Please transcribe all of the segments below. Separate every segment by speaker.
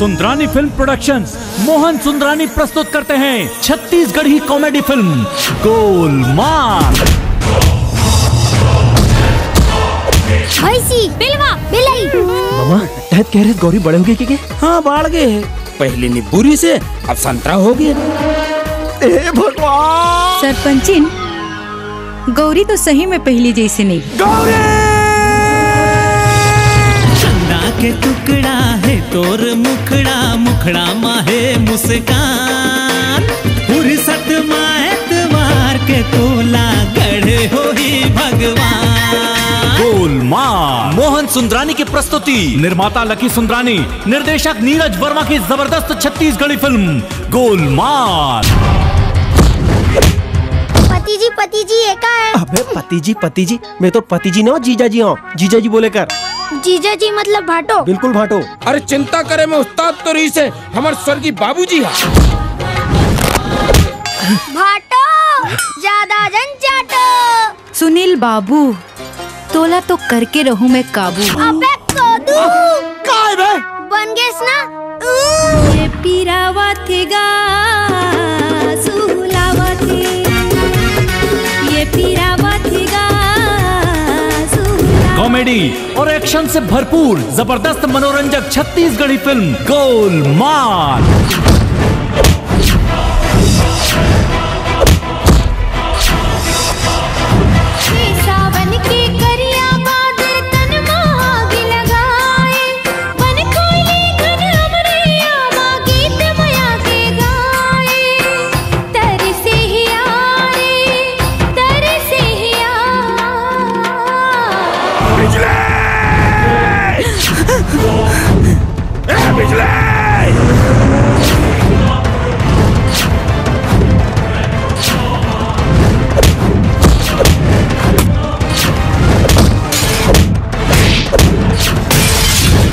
Speaker 1: Sundarani film productions Mohan Sundarani प्रस्तुत करते हैं छत्तीसगढ़ी कॉमेडी फिल्म गोलमाल।
Speaker 2: भैंसी, बिलवा, बिलाई।
Speaker 3: मामा तहत कह रहे गौरी बड़े हो गए क्या?
Speaker 4: हाँ बढ़ गए, पहले नींबूरी से अब संतरा हो गया।
Speaker 3: ए भगवान!
Speaker 5: सरपंचिन, गौरी तो सही में पहली जैसे नहीं।
Speaker 3: गौरी!
Speaker 6: चंदा के टुकड़ा है तोर मुखड़ा, मुखड़ा माहे मुस्कान। फुर्सत माएतवार के तोला गढ़े हो ही भगवान।
Speaker 1: गोलमाल मोहन सुंदरानी की प्रस्तुति, निर्माता लकी सुंदरानी, निर्देशक नीरज वर्मा की जबरदस्त छत्तीसगढ़ी फिल्म गोलमाल।
Speaker 2: पति जी ये का है?
Speaker 3: अबे पति जी मैं तो पति जी ना जीजा जी हूँ। जीजा जी बोले कर।
Speaker 2: जीजा जी मतलब भाटो?
Speaker 3: बिल्कुल भाटो।
Speaker 4: अरे चिंता करे मैं उस्ताद तो रही से हमारे स्वर्गीय बाबूजी है।
Speaker 2: भाटो ज्यादा जन चाटो।
Speaker 5: सुनील बाबू, तोला तो करके रहूं मैं काबू।
Speaker 2: अबे कोदू
Speaker 3: काय बे?
Speaker 2: बन गए ना।
Speaker 5: ये पीरावा थेगा सुहुलावा थे, ये पीरावा थेगा सुहुलावा।
Speaker 1: कॉमेडी और एक्शन से भरपूर जबरदस्त मनोरंजक छत्तीसगढ़ी फिल्म गोलमाल।
Speaker 2: सावन के करिया बादल तन मांग लगाए, बन कोयली घन अमरिया माँ गीत माया के गाए। तरसे ही यारे, तरसे ही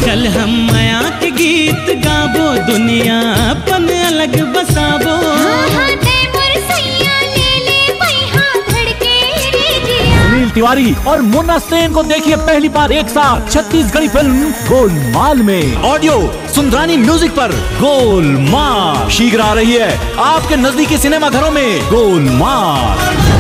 Speaker 6: कल हम माया के गीत गाबो, दुनिया अपन अलग बसाबो।
Speaker 1: सुनील तिवारी और मुन्ना सेन को देखिए पहली बार एक साथ छत्तीसगढ़ी फिल्म गोलमाल में। ऑडियो सुंदरानी म्यूजिक पर गोलमाल शीघ्र आ रही है आपके नजदीकी सिनेमा घरों में। गोलमाल।